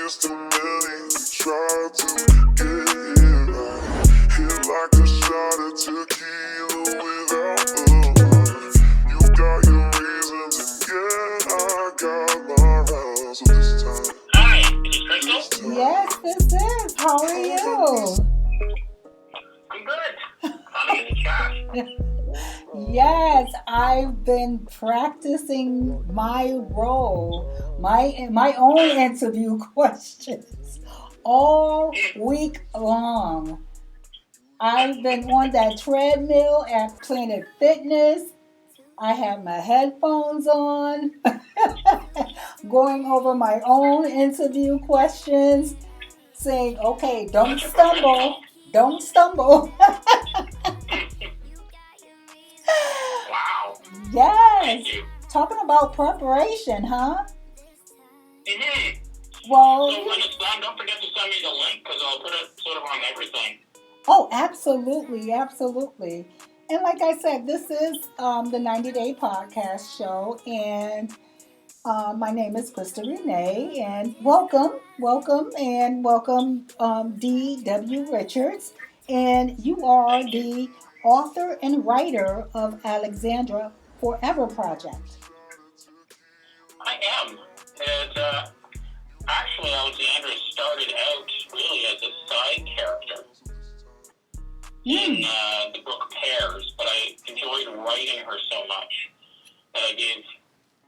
just a million try to get it right. Hit like a shot of tequila without the wine. You got your reasons and yeah, I got my rounds. So this time. Hi, is this Crystal? Yes, this is. How are you? I'm good. I'm in the chat. Yes, I've been practicing my role, my own interview questions all week long. I've been on that treadmill at Planet Fitness. I have my headphones on, going over my own interview questions, saying, okay, don't stumble, don't stumble. Wow. Yes, Thank you. talking about preparation, huh? Mm-hmm. Well, So when it's done, don't forget to send me the link because I'll put it sort of on everything. oh, absolutely, absolutely. And like I said, this is the 90 Day Podcast Show, and my name is Krista Renee, and welcome, D.W. Richards, and you are Thank you. the author and writer of Alexandra Forever Project. I am. And actually, Alexandra started out really as a side character in the book Pairs, but I enjoyed writing her so much that I gave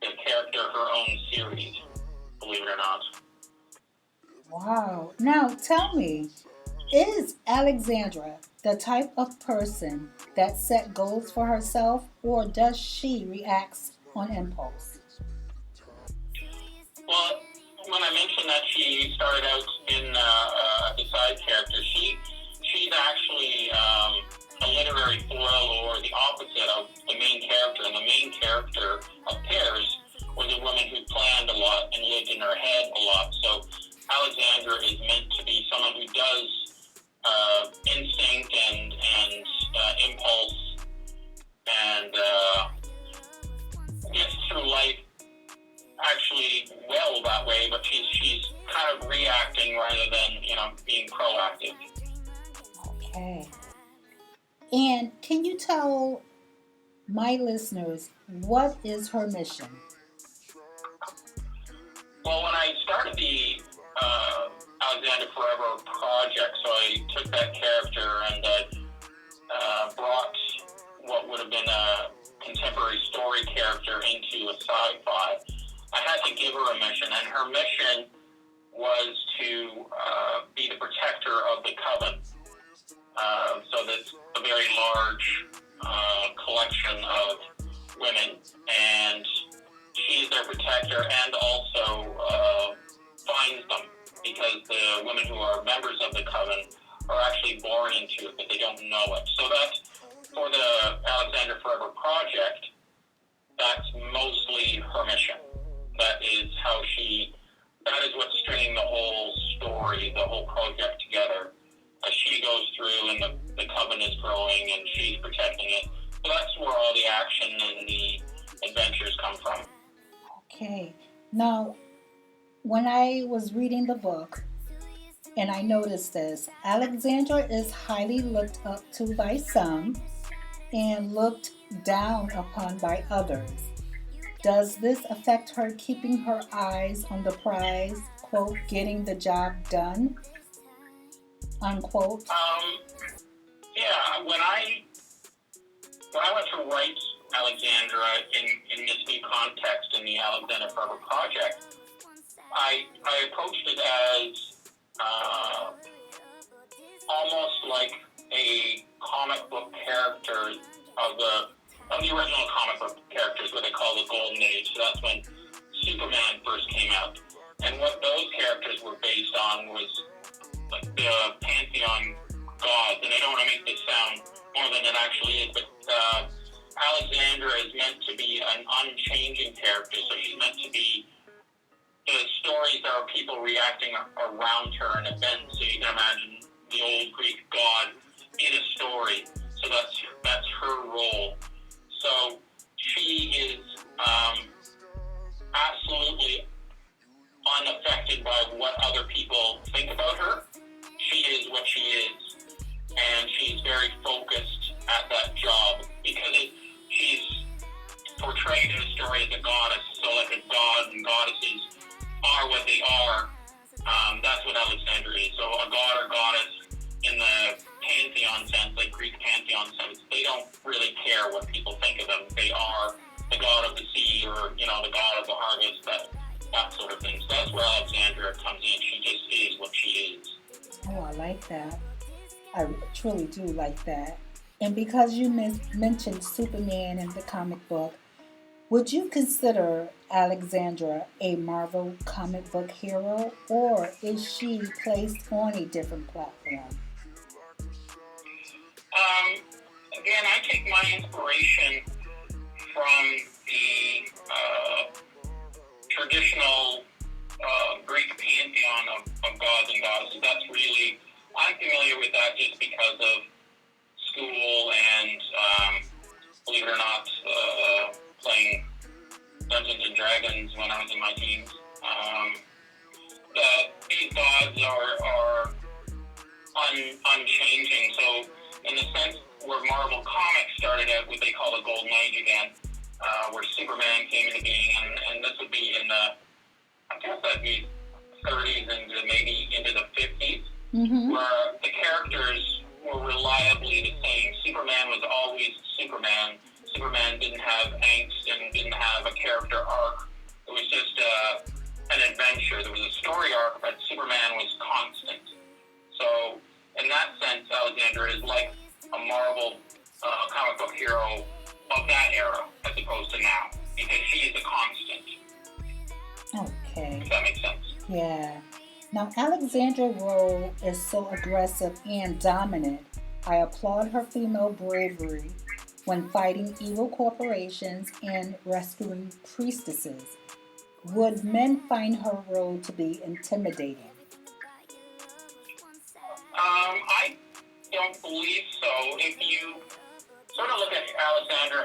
the character her own series, believe it or not. Wow. Now tell me, is Alexandra the type of person that set goals for herself, or does she react on impulse? Well, when I mentioned that she started out in as a side character, she's actually a literary foil or the opposite of the main character. And the main character of Pairs was a woman who planned a lot and lived in her head a lot. So Alexandra is meant to be someone who does instinct and impulse and gets through life actually well that way, but she's kind of reacting rather than being proactive. Okay. And can you tell my listeners what is her mission? Well, when I started the Alexandra Forever Project, so I took that character and brought what would have been a contemporary story character into a sci-fi. I had to give her a mission, and her mission was to be the protector of the coven. So that's a very large collection of women, and she's their protector and also finds them, because the women who are members of the coven are actually born into it, but they don't know it. So that's, for the Alexandra Forever Project, that's mostly her mission. That is what's stringing the whole story, the whole project together. As she goes through and the coven is growing and she's protecting it. So that's where all the action and the adventures come from. Okay. Now, when I was reading the book, and I noticed this, Alexandra is highly looked up to by some and looked down upon by others. Does this affect her keeping her eyes on the prize, quote, getting the job done, unquote? Yeah, when I went to write Alexandra in this new context in the Alexandra Forever Project, I approached it as almost like a comic book character of the original comic book characters, what they call the Golden Age. So that's when Superman first came out. And what those characters were based on was like the pantheon gods. And I don't want to make this sound more than it actually is, but Alexandra is meant to be an unchanging character. So she's meant to be, the stories are people reacting around her in events. So you can imagine the old Greek god in a story. So that's her role. So she is absolutely unaffected by what other people think about her. She is what she is, and she's very focused at that job because she's portrayed in the story as a goddess. So like a god and goddesses are what they are. That's what Alexandra is. So a god or goddess in the pantheon sense, like Greek pantheon sense, they don't really care what people think of them. They are the god of the sea, or the god of the harvest, that sort of thing. So that's where Alexandra comes in. She just is what she is. Oh, I like that. I truly do like that. And because you mentioned Superman in the comic book, would you consider Alexandra a Marvel comic book hero, or is she placed on a different platform? Again, I take my inspiration from the traditional Greek pantheon of gods and goddesses. I'm familiar with that just because of school and, believe it or not, playing Dungeons and Dragons when I was in my teens. These gods are unchanging. So in the sense where Marvel Comics started out, what they call the Golden Age again, where Superman came into being, and this would be in the, I guess that'd be 30s and maybe into the 50s, where the characters were reliably the same. Superman was always Superman. Superman didn't have angst and didn't have a character arc. It was just an adventure. There was a story arc, but Superman was constant. So in that sense, Alexandra is like a Marvel comic book hero of that era, as opposed to now, because she is a constant. Okay. If that makes sense. Yeah. Now, Alexandra's role is so aggressive and dominant. I applaud her female bravery when fighting evil corporations and rescuing priestesses. Would men find her role to be intimidating? I don't believe so. If you sort of look at Alexandra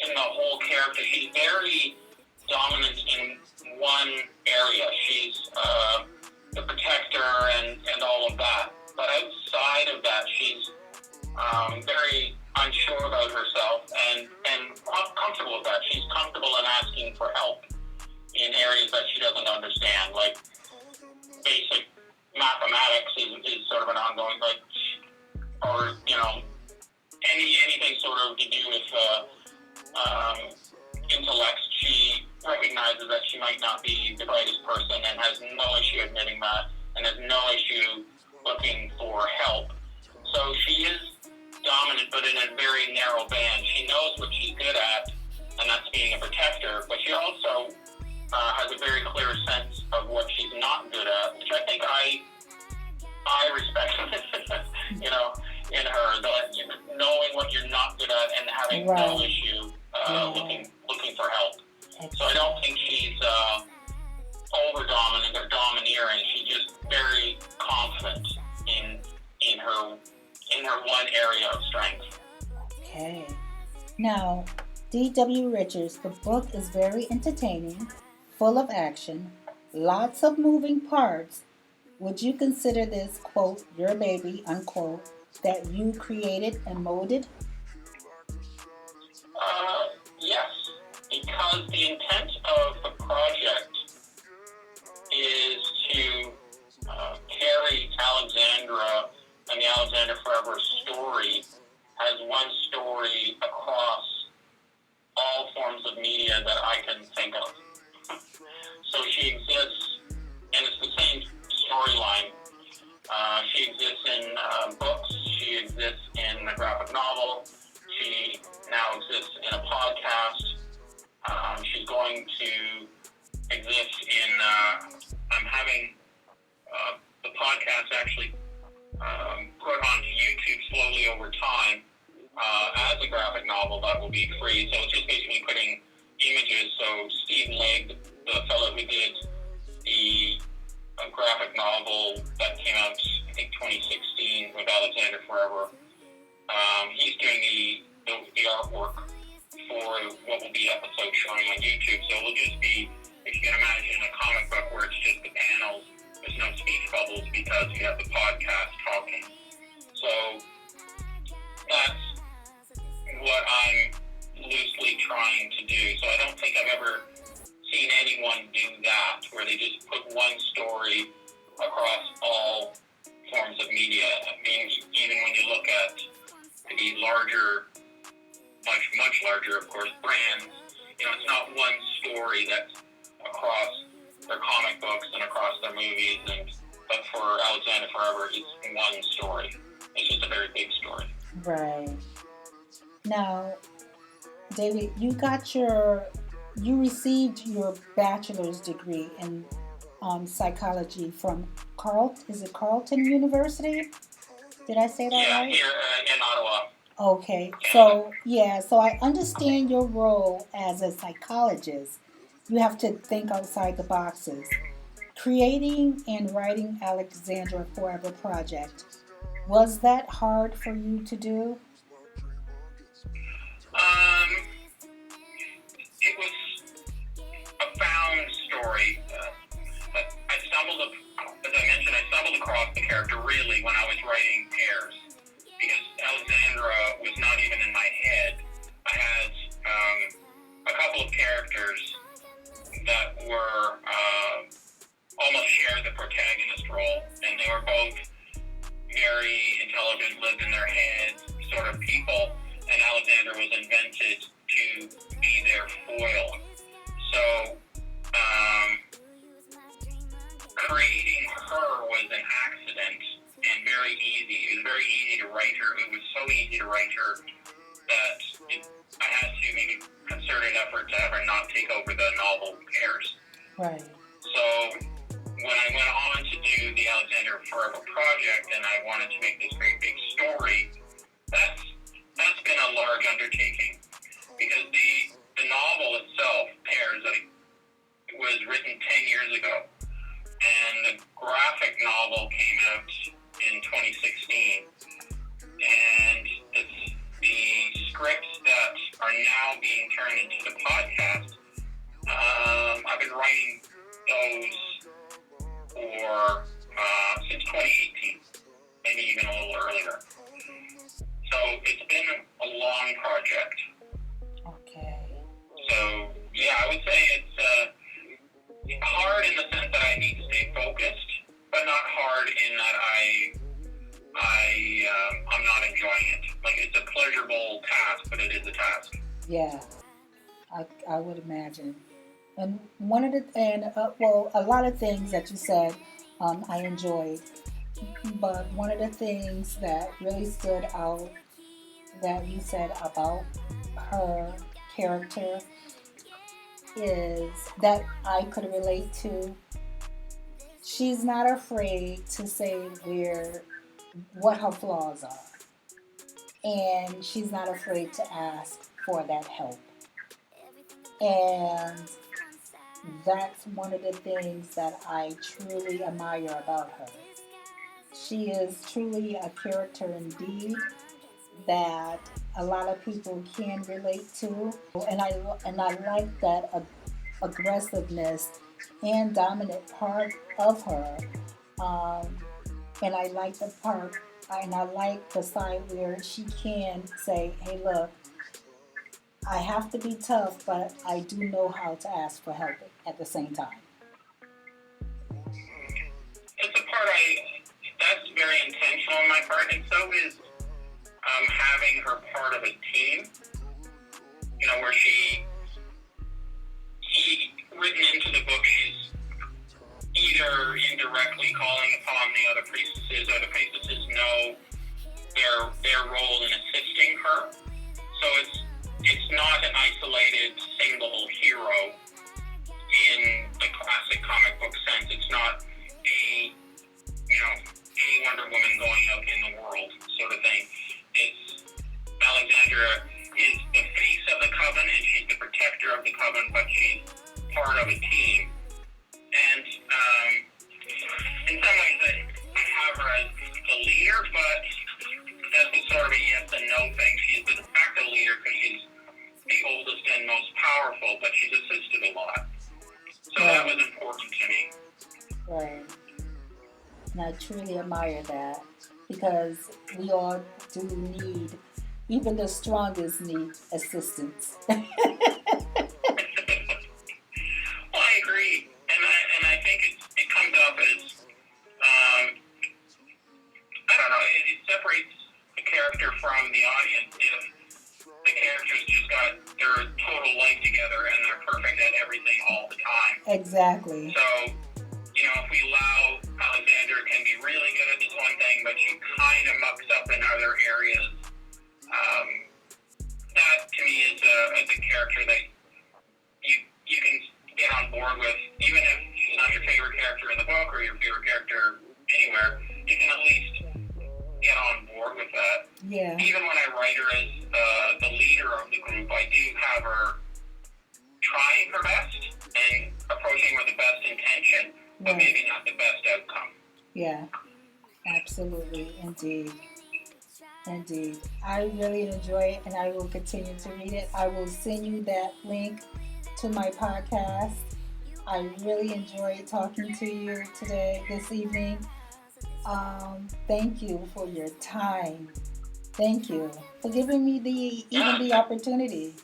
in the whole character, she's very dominant in one area. She's the protector and all of that. But outside of that, she's very unsure about herself and comfortable with that. She's comfortable in asking for help in areas that she doesn't understand, like basic mathematics is sort of an ongoing, or anything sort of to do with intellect. She recognizes that she might not be the brightest person and has no issue admitting that, and has no issue looking for help. So she is dominant, but in a very narrow band. She knows what she's good at, and that's being a protector, but she also has a very clear sense of what she's not good at, which I think I respect, in her, that knowing what you're not good at and having no issue looking for help. So I don't think she's over-dominant or domineering. She's just very confident in her one area of strength. Okay. Now, D.W. Richards, the book is very entertaining, full of action, lots of moving parts. Would you consider this, quote, your baby, unquote, that you created and molded? Yes, because the intent of the project is to carry Alexandra and the Alexandra Forever story as one story across all forms of media that I can think of. So she exists, and it's the same storyline. She exists in books. She exists in a graphic novel. She now exists in a podcast. She's going to exist in, I'm having the podcast actually put onto YouTube slowly over time as a graphic novel that will be free. So it's just basically putting images. So Steve Legg, the fellow who did the graphic novel that came out, I think, 2016 with Alexandra Forever, he's doing the artwork for what will be episodes showing on YouTube. So it'll just be, if you can imagine in a comic book where it's just the panels, there's no speech bubbles because you have the podcast talking. So that's what I'm loosely trying to do. So I don't think I've ever seen anyone do that, where they just put one story across all forms of media. I mean, even when you look at the larger, much larger, of course, brands, it's not one story that's across their comic books and across their movies, but for Alexandra Forever, it's one story. It's just a very big story. Right. Now, David, you received your bachelor's degree in psychology from Carleton University? Did I say that right? Yeah, here in Ottawa. Okay, so I understand your role as a psychologist. You have to think outside the boxes. Creating and writing Alexandra Forever Project, was that hard for you to do? It was a found story. As I mentioned, I stumbled across the character really when I was writing Pairs, because Alexandra was not even in my head. I had a couple of characters that were almost shared the protagonist role, and they were both very intelligent, lived in their heads sort of people, and Alexandra was invented to be their foil. So creating her was an accident and very easy. It was very easy to write her. It was so easy to write her that I had to make a concerted effort to have her not take over the novel Pairs. Right. So when I went on to do the Alexandra Forever Project and I wanted to make this very big story, that's been a large undertaking, because the novel itself, Pairs, was written 10 years ago, and the graphic novel came out in 2016, and the scripts that are now being turned into the podcast, I've been writing those for since 2018, maybe even a little earlier. So it's been a long project. Okay. So yeah, I would say it's hard in the sense that I need to stay focused, but not hard in that I'm not enjoying it. Like, it's a pleasurable task, but it is a task. Yeah, I would imagine. And a lot of things that you said, I enjoyed. But one of the things that really stood out that you said about her character is that I could relate to. She's not afraid to say what her flaws are. And she's not afraid to ask for that help. And that's one of the things that I truly admire about her. She is truly a character indeed that a lot of people can relate to, and I like that aggressiveness and dominant part of her, and I like the part, and I like the side where she can say, "Hey, look, I have to be tough, but I do know how to ask for help at the same time." It's a part that's very intentional on my part, and so is having her part of a team, where she written into the book, she's either indirectly calling upon the other priestesses, or the priestesses know their role in assisting her. So it's not an isolated single hero in the classic comic book sense. It's not a Wonder Woman going out in the world sort of thing. It's Alexandra is the face of the coven, and she's the protector of the coven, but she's part of a team. And in some ways, I have her as the leader, but that's sort of a yes and no thing. She's the de facto leader because she's the oldest and most powerful, but she's assisted a lot. So Right. And I truly admire that because we all do need, even the strongest need assistance. Well, I agree, and I think it comes off as I don't know. It separates the character from the audience if the characters just got their total life together and they're perfect at everything all the time. Exactly. So, if we allow Alexandra can be really good at this one thing, but she kind of mucks up in other areas, that to me is a character that you can get on board with, even if she's not your favorite character in the book or your favorite character anywhere. You can at least get on board with that. Yeah. Even when I write her as the leader of the group, I do have her trying her best and approaching with the best intention, but maybe not the best outcome. Yeah, absolutely, indeed. Indeed. I really enjoy it and I will continue to read it. I will send you that link to my podcast. I really enjoyed talking to you this evening. Thank you for your time. Thank you for giving me the opportunity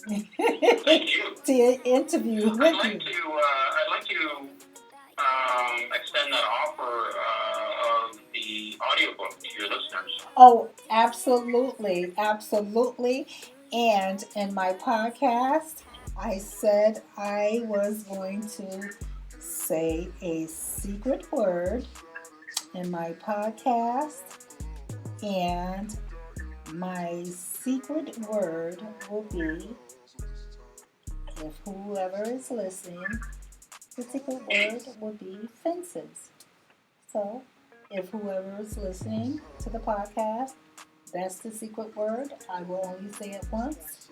to interview with you. I'd like to extend that offer of the audiobook to your listeners. Oh, absolutely, absolutely. And in my podcast, I said I was going to say a secret word in my podcast, and my secret word will be, if whoever is listening, the secret word will be fences. So, if whoever is listening to the podcast, that's the secret word. I will only say it once.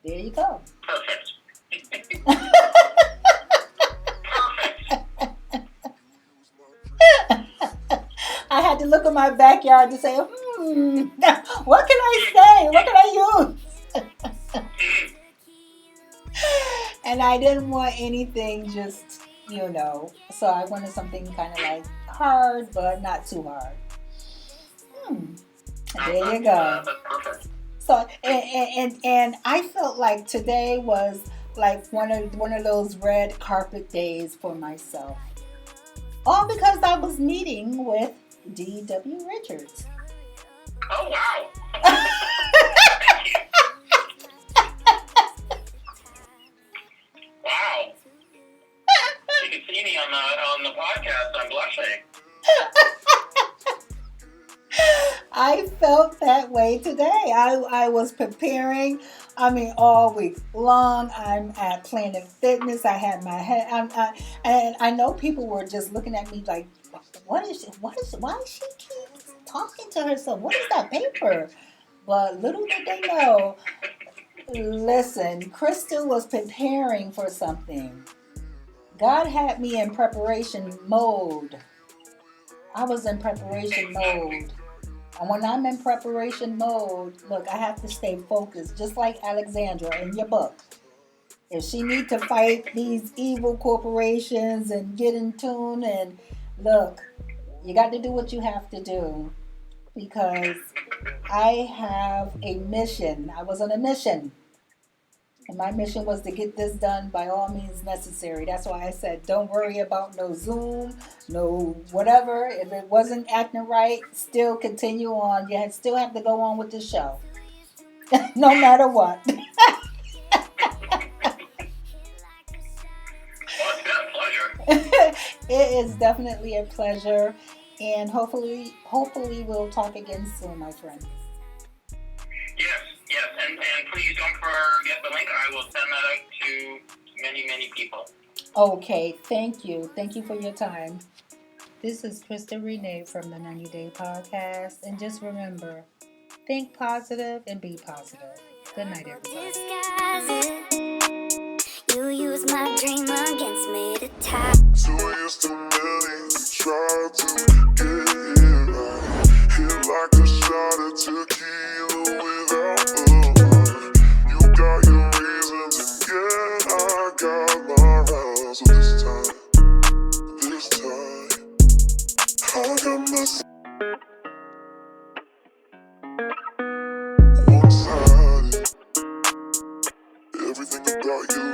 There you go. Perfect. I had to look at my backyard to say, what can I say? What can I use? And I didn't want anything just, so I wanted something kind of like hard, but not too hard. There you go. That's perfect. So, and I felt like today was like one of those red carpet days for myself. All because I was meeting with D.W. Richards. Oh, wow. Wow. You can see me on the podcast. I'm blushing. I felt that way today. I was preparing. All week long. I'm at Planet Fitness. I had my head. And I know people were just looking at me like, why does she keep talking to herself? What is that paper? But little did they know. Listen, Crystal was preparing for something. God had me in preparation mode. I was in preparation mode. And when I'm in preparation mode, look, I have to stay focused, just like Alexandra in your book. If she needs to fight these evil corporations and get in tune, and look, you got to do what you have to do, because I have a mission. I was on a mission. And my mission was to get this done by all means necessary. That's why I said, don't worry about no Zoom, no whatever. If it wasn't acting right, still continue on. You still have to go on with the show. No matter what. Well, it's been a pleasure. It is definitely a pleasure. And hopefully we'll talk again soon, my friend. Yes, and please don't forget the link. I will send that out to many, many people. Okay, thank you. Thank you for your time. This is Krista Renee from the 90 Day Podcast. And just remember, think positive and be positive. Good night, everybody. Disguise it. You use my dream against me to tie. So used to many try to get it right. Hit like a shot of tequila without the heart. You got your reasons and yeah, I got my rounds. So this I got myself one-sided. Everything about you